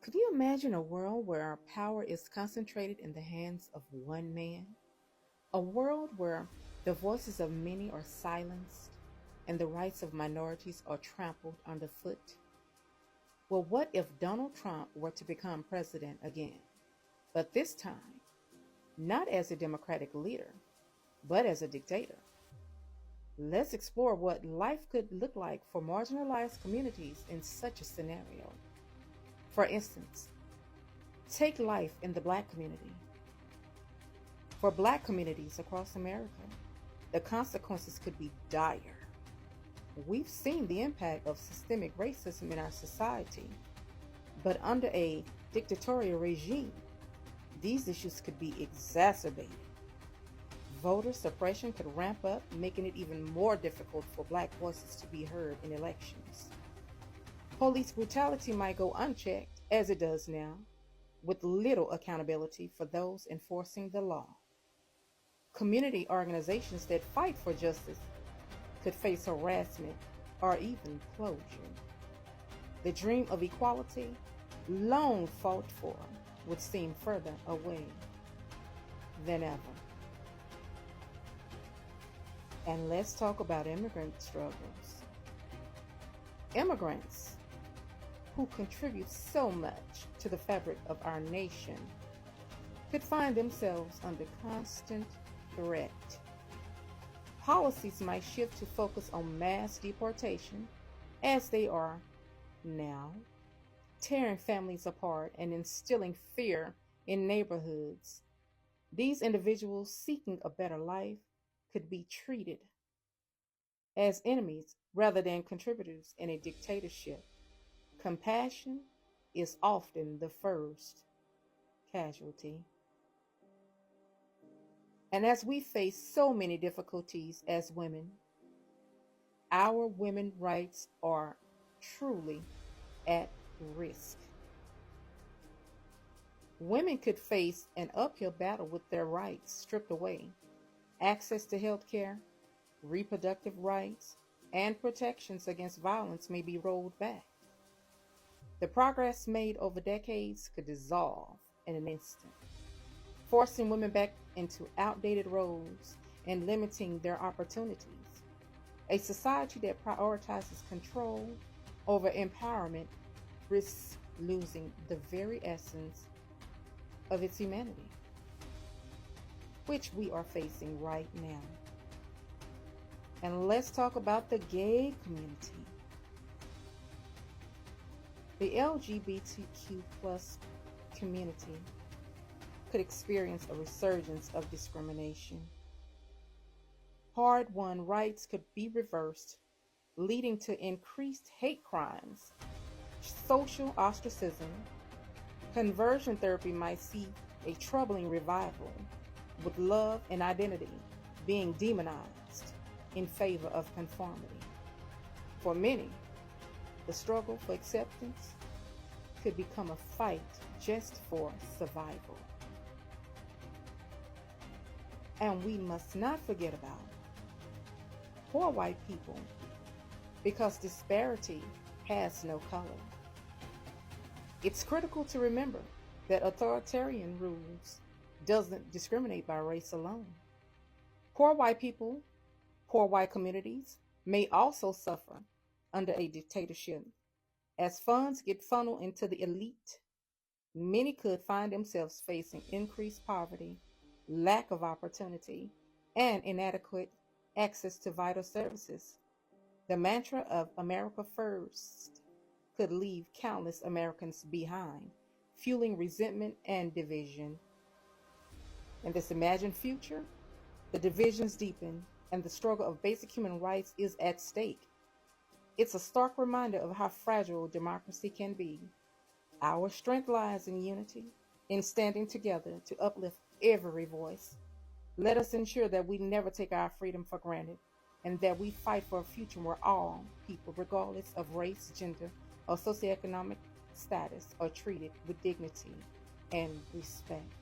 Could you imagine a world where our power is concentrated in the hands of one man? A world where the voices of many are silenced and the rights of minorities are trampled underfoot? Well, what if Donald Trump were to become president again? But this time, not as a democratic leader, but as a dictator. Let's explore what life could look like for marginalized communities in such a scenario. For instance, take life in the Black community. For Black communities across America, the consequences could be dire. We've seen the impact of systemic racism in our society, but under a dictatorial regime, these issues could be exacerbated. Voter suppression could ramp up, making it even more difficult for Black voices to be heard in elections. Police brutality might go unchecked, as it does now, with little accountability for those enforcing the law. Community organizations that fight for justice could face harassment or even closure. The dream of equality, long fought for, would seem further away than ever. And let's talk about immigrant struggles. Immigrants who contribute so much to the fabric of our nation could find themselves under constant threat. Policies might shift to focus on mass deportation, as they are now, tearing families apart and instilling fear in neighborhoods. These individuals seeking a better life could be treated as enemies rather than contributors in a dictatorship. Compassion is often the first casualty. And as we face so many difficulties as women, our women's rights are truly at risk. Women could face an uphill battle with their rights stripped away. Access to health care, reproductive rights, and protections against violence may be rolled back. The progress made over decades could dissolve in an instant, forcing women back into outdated roles and limiting their opportunities. A society that prioritizes control over empowerment risks losing the very essence of its humanity, which we are facing right now. And let's talk about the gay community. The LGBTQ plus community could experience a resurgence of discrimination. Hard-won rights could be reversed, leading to increased hate crimes, social ostracism. Conversion therapy might see a troubling revival, with love and identity being demonized in favor of conformity. For many, the struggle for acceptance could become a fight just for survival. And we must not forget about poor white people, because disparity has no color. It's critical to remember that authoritarian rules doesn't discriminate by race alone. Poor white people, poor white communities may also suffer under a dictatorship. As funds get funneled into the elite, many could find themselves facing increased poverty, lack of opportunity, and inadequate access to vital services. The mantra of America First could leave countless Americans behind, fueling resentment and division. In this imagined future, the divisions deepen and the struggle of basic human rights is at stake. It's a stark reminder of how fragile democracy can be. Our strength lies in unity, in standing together to uplift every voice. Let us ensure that we never take our freedom for granted, and that we fight for a future where all people, regardless of race, gender, or socioeconomic status, are treated with dignity and respect.